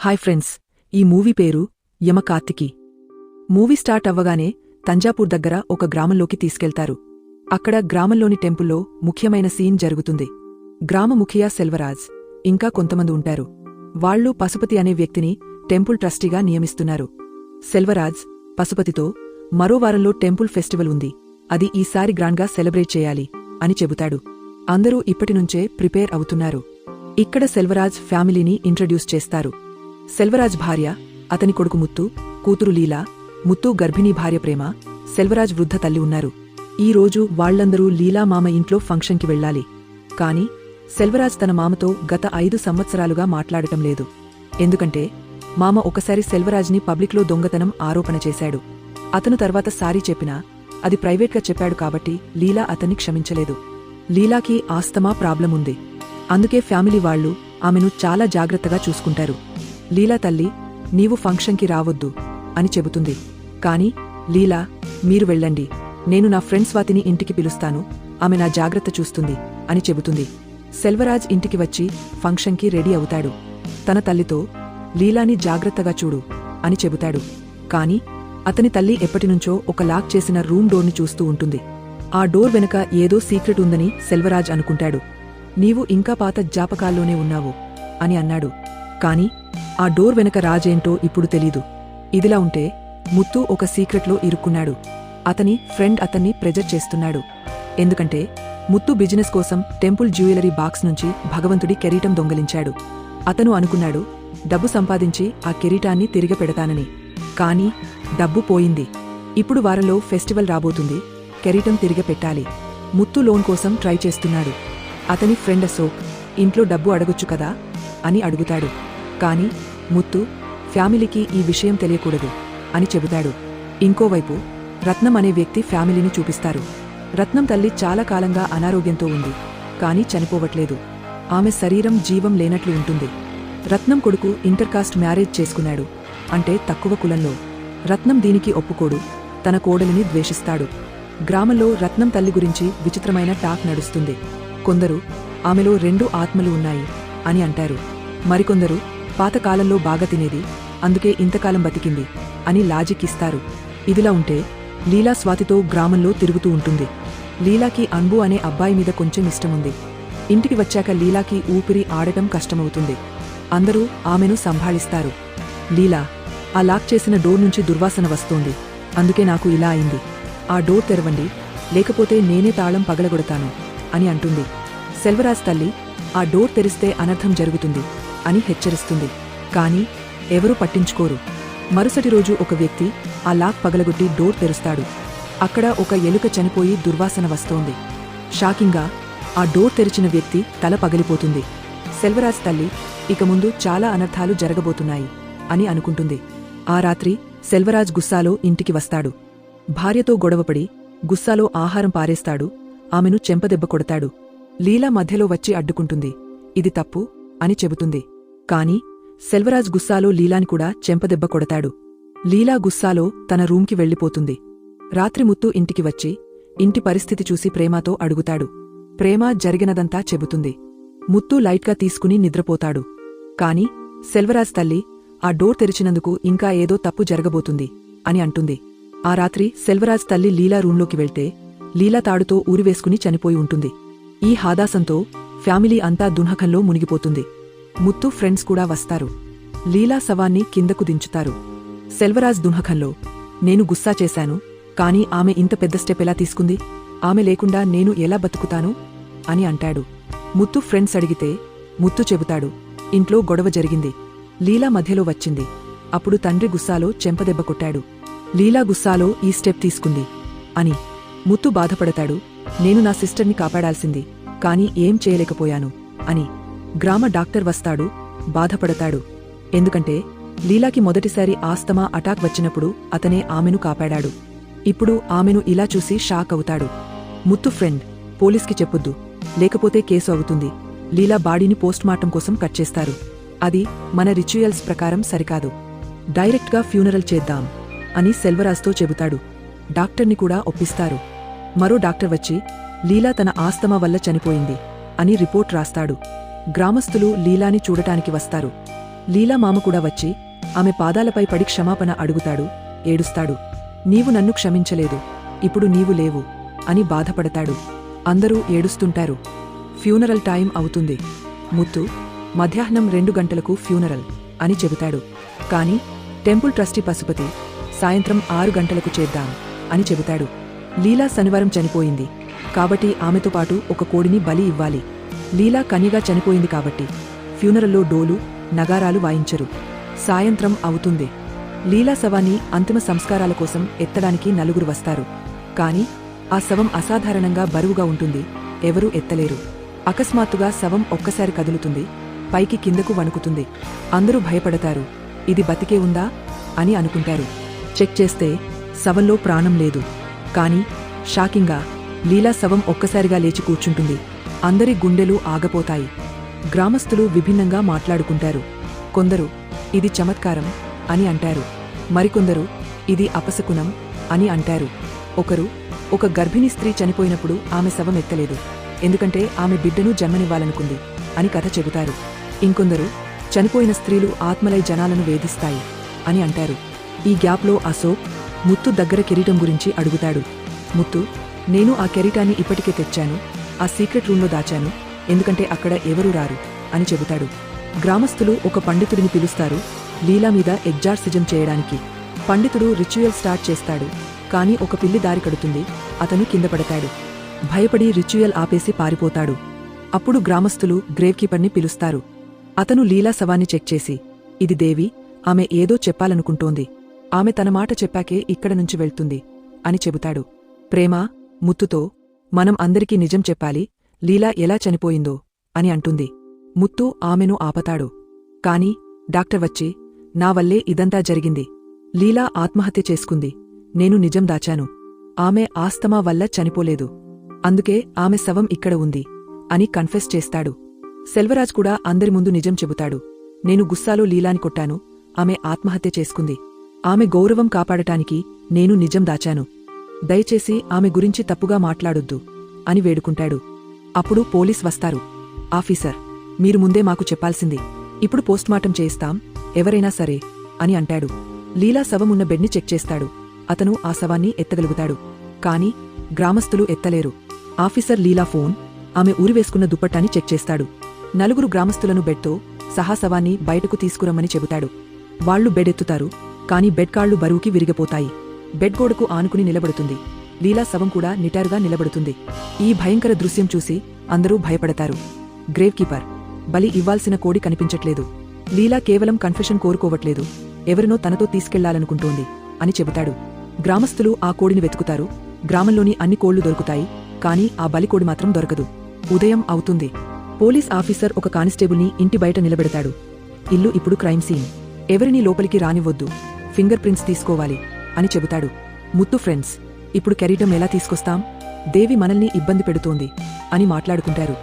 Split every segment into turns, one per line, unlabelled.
Hi friends, ఈ movie పేరు యమకార్తికి. Movie start అవ్వగానే తంజాపూర్ దగ్గర ఒక గ్రామంలోకి తీసుకెళ్తారు. అక్కడ గ్రామంలోని టెంపుల్లో ముఖ్యమైన సీన్ జరుగుతుంది. గ్రామ ముఖియా సెల్వరాజ్ ఇంకా కొంతమంది ఉంటారు. వాళ్లు పశుపతి అనే వ్యక్తిని టెంపుల్ ట్రస్టీగా నియమిస్తున్నారు. సెల్వరాజ్ పశుపతితో మరో వారంలో టెంపుల్ ఫెస్టివల్ ఉంది, అది ఈసారి గ్రాండ్గా సెలబ్రేట్ చేయాలి అని చెబుతాడు. అందరూ ఇప్పటినుంచే ప్రిపేర్ అవుతున్నారు. ఇక్కడ సెల్వరాజ్ ఫ్యామిలీని ఇంట్రడ్యూస్ చేస్తారు. సెల్వరాజ్ భార్య, అతని కొడుకు ముత్తు, కూతురు లీలా, ముత్తు గర్భిణీ భార్య ప్రేమ, సెల్వరాజ్ వృద్ధ తల్లి ఉన్నారు. ఈ రోజు వాళ్లందరూ లీలా మామ ఇంట్లో ఫంక్షన్కి వెళ్లాలి. కాని సెల్వరాజ్ తన మామతో గత 5 సంవత్సరాలుగా మాట్లాడటం లేదు. ఎందుకంటే మామ ఒకసారి సెల్వరాజ్ని పబ్లిక్లో దొంగతనం ఆరోపణ చేశాడు. అతను తర్వాత సారీ చెప్పినా అది ప్రైవేట్గా చెప్పాడు కాబట్టి లీలా అతన్ని క్షమించలేదు. లీలాకి ఆస్తమా ప్రాబ్లం ఉంది. అందుకే ఫ్యామిలీ వాళ్లు ఆమెను చాలా జాగ్రత్తగా చూసుకుంటారు. లీలా తల్లి, నీవు ఫంక్షన్కి రావొద్దు అని చెబుతుంది. కాని లీలా, మీరు వెళ్ళండి, నేను నా ఫ్రెండ్ స్వాతిని ఇంటికి పిలుస్తాను, ఆమె నా జాగ్రత్త చూస్తుంది అని చెబుతుంది. సెల్వరాజ్ ఇంటికి వచ్చి ఫంక్షన్కి రెడీ అవుతాడు. తన తల్లితో లీలాని జాగ్రత్తగా చూడు అని చెబుతాడు. కాని అతని తల్లి ఎప్పటినుంచో ఒక లాక్ చేసిన రూమ్ డోర్ని చూస్తూ ఉంటుంది. ఆ డోర్ వెనుక ఏదో సీక్రెట్ ఉందని సెల్వరాజ్ అనుకుంటాడు. నీవు ఇంకా పాత జ్ఞాపకాల్లోనే ఉన్నావు అని అన్నాడు. కాని ఆ డోర్ వెనక రాజేంటో ఇప్పుడు తెలీదు. ఇదిలా ఉంటే ముత్తు ఒక సీక్రెట్లో ఇరుక్కున్నాడు. అతని ఫ్రెండ్ అతన్ని ప్రెజర్ చేస్తున్నాడు. ఎందుకంటే ముత్తు బిజినెస్ కోసం టెంపుల్ జ్యువెలరీ బాక్స్ నుంచి భగవంతుడి కెరీటం దొంగలించాడు. అతను అనుకున్నాడు డబ్బు సంపాదించి ఆ కెరీటాన్ని తిరిగి పెడతానని. కాని డబ్బు పోయింది. ఇప్పుడు వారంలో ఫెస్టివల్ రాబోతుంది, కెరీటం తిరిగి పెట్టాలి. ముత్తు లోన్ కోసం ట్రై చేస్తున్నాడు. అతని ఫ్రెండ్ అశోక్, ఇంట్లో డబ్బు అడగొచ్చు కదా అని అడుగుతాడు. కాని ముత్తు ఫ్యామిలీకి ఈ విషయం తెలియకూడదు అని చెబుతాడు. ఇంకోవైపు రత్నం అనే వ్యక్తి ఫ్యామిలీని చూపిస్తారు. రత్నం తల్లి చాలా కాలంగా అనారోగ్యంతో ఉంది, కాని చనిపోవట్లేదు. ఆమె శరీరం జీవం లేనట్లు ఉంటుంది. రత్నం కొడుకు ఇంటర్కాస్ట్ మ్యారేజ్ చేసుకున్నాడు, అంటే తక్కువ కులంలో. రత్నం దీనికి ఒప్పుకోడు, తన కోడలిని ద్వేషిస్తాడు. గ్రామంలో రత్నం తల్లి గురించి విచిత్రమైన టాక్ నడుస్తుంది. కొందరు ఆమెలో 2 ఆత్మలు ఉన్నాయి అని అంటారు. మరికొందరు పాతకాలంలో బాగా తినేది, అందుకే ఇంతకాలం బతికింది అని లాజిక్ ఇస్తారు. ఇదిలా ఉంటే లీలా స్వాతితో గ్రామంలో తిరుగుతూ ఉంటుంది. లీలాకి అన్బు అనే అబ్బాయి మీద కొంచెం ఇష్టముంది. ఇంటికి వచ్చాక లీలాకి ఊపిరి ఆడటం కష్టమవుతుంది. అందరూ ఆమెను సంభాళిస్తారు. లీలా, ఆ లాక్ చేసిన డోర్ నుంచి దుర్వాసన వస్తోంది, అందుకే నాకు ఇలా అయింది. ఆ డోర్ తెరవండి, లేకపోతే నేనే తాళం పగలగొడతాను అని అంటుంది. సెల్వరాజ్ తల్లి, ఆ డోర్ తెరిస్తే అనర్థం జరుగుతుంది అని హెచ్చరిస్తుంది. కాని ఎవరూ పట్టించుకోరు. మరుసటి రోజు ఒక వ్యక్తి ఆ లాక్ పగలగొట్టి డోర్ తెరుస్తాడు. అక్కడ ఒక ఎలుక చనిపోయి దుర్వాసన వస్తోంది. షాకింగ్గా ఆ డోర్ తెరిచిన వ్యక్తి తల పగిలిపోతుంది. సెల్వరాజ్ తల్లి, ఇక ముందు చాలా అనర్థాలు జరగబోతున్నాయి అని అనుకుంటుంది. ఆ రాత్రి సెల్వరాజ్ గుస్సాలో ఇంటికి వస్తాడు. భార్యతో గొడవపడి గుస్సాలో ఆహారం పారేస్తాడు. ఆమెను చెంపదెబ్బ కొడతాడు. లీలా మధ్యలో వచ్చి అడ్డుకుంటుంది. ఇది తప్పు అని చెబుతుంది. కాని సెల్వరాజ్ గుస్సాలో లీలాని కూడా చెంపదెబ్బ కొడతాడు. లీలా గుస్సాలో తన రూంకి వెళ్ళిపోతుంది. రాత్రి ముత్తు ఇంటికి వచ్చి ఇంటి పరిస్థితి చూసి ప్రేమతో అడుగుతాడు. ప్రేమ జరిగినదంతా చెబుతుంది. ముత్తు లైట్గా తీసుకుని నిద్రపోతాడు. కాని సెల్వరాజ్ తల్లి, ఆ డోర్ తెరిచినందుకు ఇంకా ఏదో తప్పు జరగబోతుంది అని అంటుంది. ఆ రాత్రి సెల్వరాజ్ తల్లి లీలా రూంలోకి వెళ్తే లీలా తాడుతో ఊరివేసుకుని చనిపోయి ఉంటుంది. ఈ హాదాసంతో ఫ్యామిలీ అంతా దునహకంలో మునిగిపోతుంది. ముత్తు ఫ్రెండ్స్ కూడా వస్తారు. లీలా శవాన్ని కిందకు దించుతారు. సెల్వరాజ్ దునహకంలో, నేను గుస్సా చేశాను, కాని ఆమె ఇంత పెద్ద స్టెప్ ఎలా తీసుకుంది, ఆమె లేకుండా నేను ఎలా బతుకుతాను అని అంటాడు. ముత్తు ఫ్రెండ్స్ అడిగితే ముత్తు చెబుతాడు, ఇంట్లో గొడవ జరిగింది, లీలా మధ్యలో వచ్చింది, అప్పుడు తండ్రి గుస్సాలో చెంపదెబ్బ కొట్టాడు, లీలా గుస్సాలో ఈ స్టెప్ తీసుకుంది అని. ముత్తు బాధపడతాడు, నేను నా సిస్టర్ని కాపాడాల్సింది, కాని ఏం చేయలేకపోయాను అని. గ్రామ డాక్టర్ వస్తాడు, బాధపడతాడు. ఎందుకంటే లీలాకి మొదటిసారి ఆస్తమా అటాక్ వచ్చినప్పుడు అతనే ఆమెను కాపాడాడు. ఇప్పుడు ఆమెను ఇలా చూసి షాక్ అవుతాడు. ముత్తు ఫ్రెండ్, పోలీస్కి చెప్పొద్దు, లేకపోతే కేసు అవుతుంది. లీలా బాడీని పోస్ట్మార్టం కోసం కట్ చేస్తారు. అది మన రిచువల్స్ ప్రకారం సరికాదు. డైరెక్ట్గా ఫ్యూనరల్ చేద్దాం అని సెల్వరాజ్తో చెబుతాడు. డాక్టర్ని కూడా ఒప్పిస్తారు. మరో డాక్టర్ వచ్చి లీలా తన ఆస్తమా వల్ల చనిపోయింది అని రిపోర్ట్ రాస్తాడు. గ్రామస్తులు లీలాని చూడటానికి వస్తారు. లీలా మామ కూడా వచ్చి ఆమె పాదాలపై పడి క్షమాపణ అడుగుతాడు, ఏడుస్తాడు. నీవు నన్ను క్షమించలేదు, ఇప్పుడు నీవు లేవు అని బాధపడతాడు. అందరూ ఏడుస్తుంటారు. ఫ్యూనరల్ టైం అవుతుంది. ముత్తు మధ్యాహ్నం 2 గంటలకు ఫ్యూనరల్ అని చెబుతాడు. కాని టెంపుల్ ట్రస్టీ పశుపతి సాయంత్రం 6 గంటలకు చేద్దాం అని చెబుతాడు. లీలా శనివారం చనిపోయింది కాబట్టి ఆమెతో పాటు ఒక కోడిని బలి ఇవ్వాలి. లీలా కన్యగా చనిపోయింది కాబట్టి ఫ్యూనరల్లో డోలు నగారాలు వాయించరు. సాయంత్రం అవుతుంది. లీలా శవాన్ని అంతిమ సంస్కారాల కోసం ఎత్తడానికి 4 వస్తారు. కాని ఆ శవం అసాధారణంగా బరువుగా ఉంటుంది. ఎవరూ ఎత్తలేరు. అకస్మాత్తుగా శవం ఒక్కసారి కదులుతుంది. పైకి కిందకు వణుకుతుంది. అందరూ భయపడతారు. ఇది బతికే ఉందా అని అనుకుంటారు. చెక్ చేస్తే శవంలో ప్రాణం లేదు. కాని షాకింగ్గా లీలా శవం ఒక్కసారిగా లేచి కూర్చుంటుంది. అందరి గుండెలు ఆగపోతాయి. గ్రామస్తులు విభిన్నంగా మాట్లాడుకుంటారు. కొందరు ఇది చమత్కారం అని అంటారు. మరికొందరు ఇది అపశకునం అని అంటారు. ఒకరు ఒక గర్భిణీ స్త్రీ చనిపోయినప్పుడు ఆమె శవం ఎత్తలేదు, ఎందుకంటే ఆమె బిడ్డను జన్మనివ్వాలనుకుంది అని కథ చెబుతారు. ఇంకొందరు చనిపోయిన స్త్రీలు ఆత్మలై జనాలను వేధిస్తాయి అని అంటారు. ఈ గ్యాప్లో అశోక్ ముత్తు దగ్గర కిరీటం గురించి అడుగుతాడు. ముత్తు, నేను ఆ కిరీటాన్ని ఇప్పటికే తెచ్చాను. ఆ సీక్రెట్ రూంలో దాచాను, ఎందుకంటే అక్కడ ఎవరూ రారు అని చెబుతాడు. గ్రామస్తులు ఒక పండితుడిని పిలుస్తారు లీలా మీద ఎగ్జార్సిజం చేయడానికి. పండితుడు రిచువల్ స్టార్ట్ చేస్తాడు. కాని ఒక పిల్లి దారి కడుతుంది. అతను కింద పడతాడు. భయపడి రిచువల్ ఆపేసి పారిపోతాడు. అప్పుడు గ్రామస్తులు గ్రేవ్ కీపర్ని పిలుస్తారు. అతను లీలా శవాన్ని చెక్ చేసి, ఇది దేవి, ఆమె ఏదో చెప్పాలనుకుంటోంది. ఆమె తన మాట చెప్పాకే ఇక్కడ నుంచి వెళ్తుంది అని చెబుతాడు. ప్రేమ ముత్తుతో, మనం అందరికీ నిజం చెప్పాలి, లీలా ఎలా చనిపోయిందో అని అంటుంది. ముత్తు ఆమెను ఆపతాడు. కాని డాక్టర్ వచ్చి, నా వల్లే ఇదంతా జరిగింది. లీలా ఆత్మహత్య చేసుకుంది. నేను నిజం దాచాను. ఆమె ఆస్తమా వల్ల చనిపోలేదు. అందుకే ఆమె శవం ఇక్కడ ఉంది అని కన్ఫెస్ చేస్తాడు. సెల్వరాజ్ కూడా అందరి ముందు నిజం చెబుతాడు. నేను గుస్సాలో లీలాని కొట్టాను. ఆమె ఆత్మహత్య చేసుకుంది. ఆమె గౌరవం కాపాడటానికి నేను నిజం దాచాను. దయచేసి ఆమె గురించి తప్పుగా మాట్లాడొద్దు అని వేడుకుంటాడు. అప్పుడు పోలీస్ వస్తారు. ఆఫీసర్, మీరు ముందే మాకు చెప్పాల్సింది. ఇప్పుడు పోస్ట్మార్టం చేయిస్తాం, ఎవరైనా సరే అని అంటాడు. లీలా శవం ఉన్న బెడ్ని చెక్ చేస్తాడు. అతను ఆ శవాన్ని ఎత్తగలుగుతాడు. కాని గ్రామస్తులు ఎత్తలేరు. ఆఫీసర్ లీలా ఫోన్, ఆమె ఊరివేసుకున్న దుప్పట్టాన్ని చెక్ చేస్తాడు. 4 గ్రామస్తులను బెడ్తో సహా శవాన్ని బయటకు తీసుకురమ్మని చెబుతాడు. వాళ్లు బెడ్ ఎత్తుతారు. కాని బెడ్ కాళ్లు బరువుకి విరిగిపోతాయి. బెడ్ గోడకు ఆనుకుని నిలబడుతుంది. లీలా శవం కూడా నిటారుగా నిలబడుతుంది. ఈ భయంకర దృశ్యం చూసి అందరూ భయపడతారు. గ్రేవ్ కీపర్, బలి ఇవ్వాల్సిన కోడి కనిపించట్లేదు. లీలా కేవలం కన్ఫెషన్ కోరుకోవట్లేదు, ఎవరినో తనతో తీసుకెళ్లాలనుకుంటోంది అని చెబుతాడు. గ్రామస్తులు ఆ కోడిని వెతుకుతారు. గ్రామంలోని అన్ని కోళ్లు దొరుకుతాయి. కాని ఆ బలికోడి మాత్రం దొరకదు. ఉదయం అవుతుంది. పోలీస్ ఆఫీసర్ ఒక కానిస్టేబుల్ని ఇంటి బయట నిలబెడతాడు. ఇల్లు ఇప్పుడు క్రైమ్ సీన్. ఎవరినీ లోపలికి రానివ్వొద్దు. ఫింగర్ ప్రింట్స్ తీసుకోవాలి అని చెబుతాడు. ముత్తు ఫ్రెండ్స్, ఇప్పుడు కిరీటం ఎలా తీసుకొస్తాం? దేవి మనల్ని ఇబ్బంది పెడుతోంది అని మాట్లాడుకుంటారు.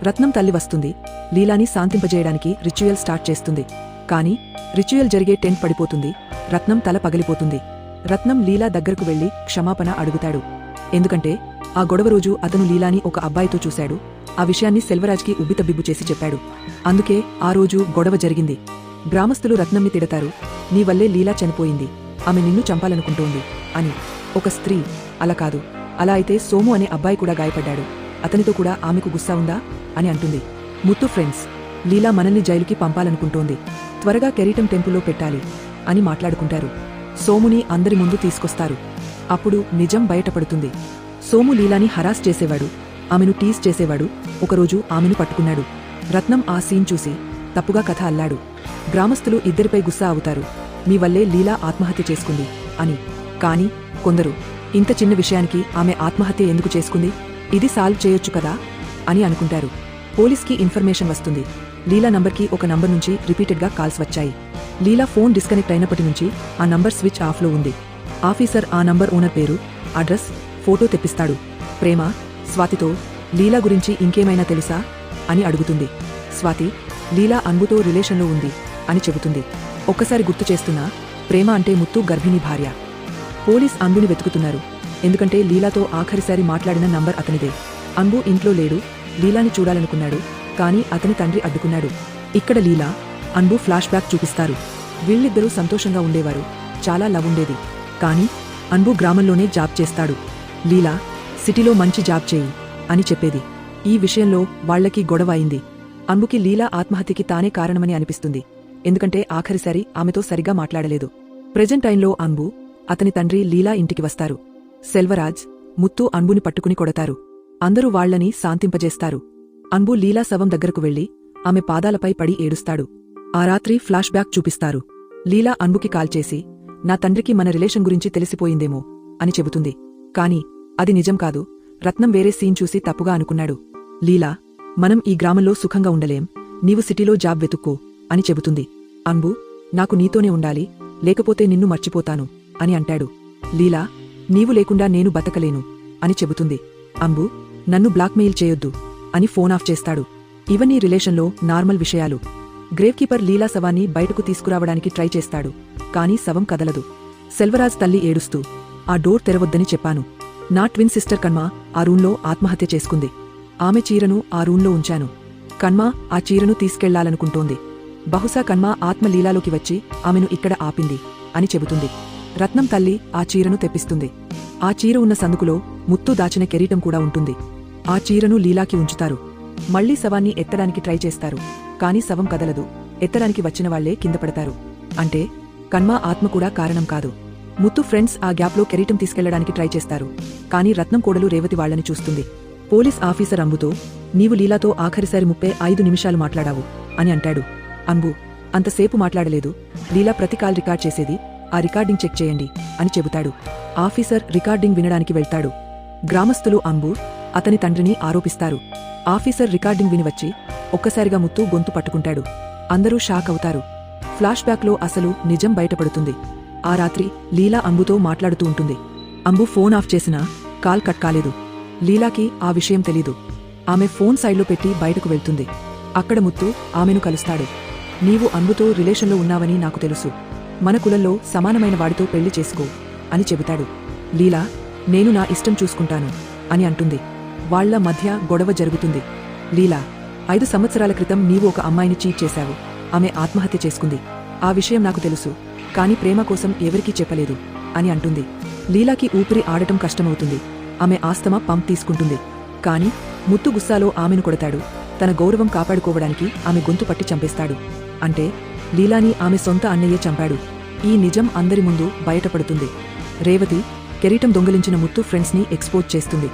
రత్నం తల్లి వస్తుంది. లీలాని శాంతింపజేయడానికి రిచువల్ స్టార్ట్ చేస్తుంది. కాని రిచువల్ జరిగే టెంట్ పడిపోతుంది. రత్నం తల పగిలిపోతుంది. రత్నం లీలా దగ్గరకు వెళ్లి క్షమాపణ అడుగుతాడు. ఎందుకంటే ఆ గొడవ రోజు అతను లీలాని ఒక అబ్బాయితో చూశాడు. ఆ విషయాన్ని సెల్వరాజ్కి ఉబ్బితబ్బిబ్బు చేసి చెప్పాడు. అందుకే ఆ రోజు గొడవ జరిగింది. గ్రామస్తులు రత్నంని తిడతారు. నీ వల్లే లీలా చనిపోయింది. ఆమె నిన్ను చంపాలనుకుంటోంది అని. ఒక స్త్రీ, అలా కాదు, అలా అయితే సోము అనే అబ్బాయి కూడా గాయపడ్డాడు. అతనితో కూడా ఆమెకు గుస్సా ఉందా అని అంటుంది. ముత్తు ఫ్రెండ్స్, లీలా మనల్ని జైలుకి పంపాలనుకుంటోంది. త్వరగా కెరీటం టెంపుల్లో పెట్టాలి అని మాట్లాడుకుంటారు. సోముని అందరి ముందు తీసుకొస్తారు. అప్పుడు నిజం బయటపడుతుంది. సోము లీలాని హరాస్ చేసేవాడు. ఆమెను టీజ్ చేసేవాడు. ఒకరోజు ఆమెను పట్టుకున్నాడు. రత్నం ఆ సీన్ చూసి తప్పుగా కథ అల్లాడు. గ్రామస్తులు ఇద్దరిపై గుస్సా అవుతారు. మీ వల్లే లీలా ఆత్మహత్య చేసుకుంది అని. కాని కొందరు, ఇంత చిన్న విషయానికి ఆమె ఆత్మహత్య ఎందుకు చేసుకుంది? ఇది సాల్వ్ చేయొచ్చు కదా అని అనుకుంటారు. పోలీస్కి ఇన్ఫర్మేషన్ వస్తుంది. లీలా నంబర్కి ఒక నంబర్ నుంచి రిపీటెడ్గా కాల్స్ వచ్చాయి. లీలా ఫోన్ డిస్కనెక్ట్ అయినప్పటి నుంచి ఆ నంబర్ స్విచ్ ఆఫ్లో ఉంది. ఆఫీసర్ ఆ నంబర్ ఓనర్ పేరు, అడ్రస్, ఫోటో తెప్పిస్తాడు. ప్రేమ స్వాతితో లీలా గురించి ఇంకేమైనా తెలుసా అని అడుగుతుంది. స్వాతి లీలా అన్బుతో రిలేషన్లో ఉంది అని చెబుతుంది. ఒక్కసారి గుర్తు చేస్తున్నా, ప్రేమ అంటే ముత్తు గర్భిణీ భార్య. పోలీస్ అంబుని వెతుకుతున్నారు. ఎందుకంటే లీలాతో ఆఖరిసారి మాట్లాడిన నంబర్ అతనిదే. అంబు ఇంట్లో లేడు. లీలాని చూడాలనుకున్నాడు. కాని అతని తండ్రి అడ్డుకున్నాడు. ఇక్కడ లీలా అన్బు ఫ్లాష్ బ్యాక్ చూపిస్తారు. వీళ్ళిద్దరూ సంతోషంగా ఉండేవారు, చాలా లవ్ ఉండేది. కాని అన్బు గ్రామంలోనే జాబ్ చేస్తాడు. లీలా సిటీలో మంచి జాబ్ చేయి అని చెప్పేది. ఈ విషయంలో వాళ్లకి గొడవ అయింది. అన్బుకి లీలా ఆత్మహత్యకి తానే కారణమని అనిపిస్తుంది. ఎందుకంటే ఆఖరిసారి ఆమెతో సరిగా మాట్లాడలేదు. ప్రెజెంట్ టైంలో అన్బు, అతని తండ్రి లీలా ఇంటికి వస్తారు. సెల్వరాజ్, ముత్తు అన్బుని పట్టుకుని కొడతారు. అందరూ వాళ్లని శాంతింపజేస్తారు. అన్బు లీలా శవం దగ్గరకు వెళ్లి ఆమె పాదాలపై పడి ఏడుస్తాడు. ఆ రాత్రి ఫ్లాష్ బ్యాక్ చూపిస్తారు. లీలా అన్బుకి కాల్ చేసి, నా తండ్రికి మన రిలేషన్ గురించి తెలిసిపోయిందేమో అని చెబుతుంది. కాని అది నిజం కాదు. రత్నం వేరే సీన్ చూసి తప్పుగా అనుకున్నాడు. లీలా, మనం ఈ గ్రామంలో సుఖంగా ఉండలేం, నీవు సిటీలో జాబ్ వెతుక్కో అని చెబుతుంది. అన్బు, నాకు నీతోనే ఉండాలి, లేకపోతే నిన్ను మర్చిపోతాను అని అంటాడు. లీలా, నీవు లేకుండా నేను బతకలేను అని చెబుతుంది. అన్బు, నన్ను బ్లాక్మెయిల్ చేయొద్దు అని ఫోన్ ఆఫ్ చేస్తాడు. ఇవన్నీ రిలేషన్లో నార్మల్ విషయాలు. గ్రేవ్ కీపర్ లీలా శవాన్ని బయటకు తీసుకురావడానికి ట్రై చేస్తాడు. కాని శవం కదలదు. సెల్వరాజ్ తల్లి ఏడుస్తూ, ఆ డోర్ తెరవద్దని చెప్పాను. నా ట్విన్ సిస్టర్ కన్మ ఆ రూంలో ఆత్మహత్య చేసుకుంది. ఆమె చీరను ఆ రూంలో ఉంచాను. కన్మ ఆ చీరను తీసుకెళ్లాలనుకుంటోంది. బహుశా కన్మ ఆత్మ లీలాలోకి వచ్చి ఆమెను ఇక్కడ ఆపింది అని చెబుతుంది. రత్నం తల్లి ఆ చీరను తెప్పిస్తుంది. ఆ చీర ఉన్న సందుకులో ముత్తు దాచిన కెరీటం కూడా ఉంటుంది. ఆ చీరను లీలాకి ఉంచుతారు. మళ్లీ శవాన్ని ఎత్తడానికి ట్రై చేస్తారు. కాని శవం కదలదు. ఎత్తడానికి వచ్చిన వాళ్లే కింద పడతారు. అంటే కన్మ ఆత్మ కూడా కారణం కాదు. ముత్తు ఫ్రెండ్స్ ఆ గ్యాప్లో కెరీటం తీసుకెళ్లడానికి ట్రై చేస్తారు. కాని రత్నం కోడలు రేవతి వాళ్లని చూస్తుంది. పోలీస్ ఆఫీసర్ అంబుతో, నీవు లీలాతో ఆఖరిసారి 35 నిమిషాలు మాట్లాడావు అని అంటాడు. అంబు, అంతసేపు మాట్లాడలేదు. లీలా ప్రతి కాల్ రికార్డ్ చేసేది, ఆ రికార్డింగ్ చెక్ చేయండి అని చెబుతాడు. ఆఫీసర్ రికార్డింగ్ వినడానికి వెళ్తాడు. గ్రామస్తులు అంబు, అతని తండ్రిని ఆరోపిస్తారు. ఆఫీసర్ రికార్డింగ్ వినివచ్చి ఒక్కసారిగా ముత్తు గొంతు పట్టుకుంటాడు. అందరూ షాక్ అవుతారు. ఫ్లాష్ బ్యాక్లో అసలు నిజం బయటపడుతుంది. ఆ రాత్రి లీలా అంబుతో మాట్లాడుతూ ఉంటుంది. అంబు ఫోన్ ఆఫ్ చేసినా కాల్ కట్ కాలేదు. లీలాకి ఆ విషయం తెలీదు. ఆమె ఫోన్ సైడ్లో పెట్టి బయటకు వెళ్తుంది. అక్కడ ముత్తు ఆమెను కలుస్తాడు. నీవు అంబుతో రిలేషన్లో ఉన్నావని నాకు తెలుసు. మన కులంలో సమానమైన వాడితో పెళ్లి చేసుకో అని చెబుతాడు. లీలా, నేను నా ఇష్టం చూసుకుంటాను అని అంటుంది. వాళ్ల మధ్య గొడవ జరుగుతుంది. లీలా, 5 సంవత్సరాల క్రితం నీవు ఒక అమ్మాయిని చీట్ చేశావు. ఆమె ఆత్మహత్య చేసుకుంది. ఆ విషయం నాకు తెలుసు. కాని ప్రేమ కోసం ఎవరికీ చెప్పలేదు అని అంటుంది. లీలాకి ఊపిరి ఆడటం కష్టమవుతుంది. ఆమె ఆస్తమా పంప్ తీసుకుంటుంది. కాని ముత్తు గుస్సాలో ఆమెను కొడతాడు. తన గౌరవం కాపాడుకోవడానికి ఆమె గొంతు పట్టి చంపేస్తాడు. అంటే లీలాని ఆమె సొంత అన్నయ్యే చంపాడు. ఈ నిజం అందరి ముందు బయటపడుతుంది. రేవతి కెరీటం దొంగిలించిన ముత్తు ఫ్రెండ్స్ని ఎక్స్పోజ్ చేస్తుంది.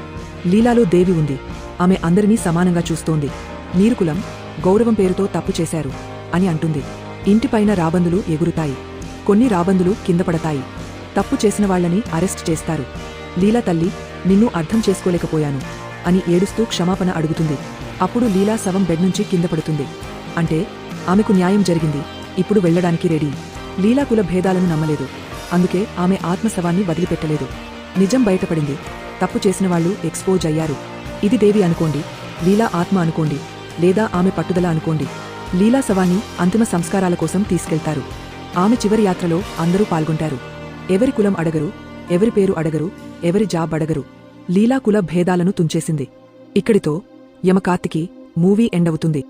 లీలాలో దేవి ఉంది. ఆమె అందరినీ సమానంగా చూస్తోంది. మీరు కులం, గౌరవం పేరుతో తప్పు చేశారు అని అంటుంది. ఇంటిపైన రాబందులు ఎగురుతాయి. కొన్ని రాబందులు కింద పడతాయి. తప్పు చేసిన వాళ్లని అరెస్ట్ చేస్తారు. లీలా తల్లి, నిన్ను అర్థం చేసుకోలేకపోయాను అని ఏడుస్తూ క్షమాపణ అడుగుతుంది. అప్పుడు లీలా శవం బెడ్ నుంచి కింద పడుతుంది. అంటే ఆమెకు న్యాయం జరిగింది. ఇప్పుడు వెళ్లడానికి రెడీ. లీలా కుల భేదాలను నమ్మలేదు. అందుకే ఆమె ఆత్మశవాన్ని వదిలిపెట్టలేదు. నిజం బయటపడింది. తప్పు చేసిన వాళ్లు ఎక్స్పోజ్ అయ్యారు. ఇది దేవి అనుకోండి, లీలా ఆత్మ అనుకోండి, లేదా ఆమె పట్టుదల అనుకోండి. లీలా శవాన్ని అంతిమ సంస్కారాల కోసం తీసుకెళ్తారు. ఆమె చివరి యాత్రలో అందరూ పాల్గొంటారు. ఎవరి కులం అడగరు, ఎవరి పేరు అడగరు, ఎవరి జాబ్ అడగరు. లీలా కుల భేదాలను తుంచేసింది. ఇక్కడితో యమకార్తికి మూవీ ఎండ్ అవుతుంది.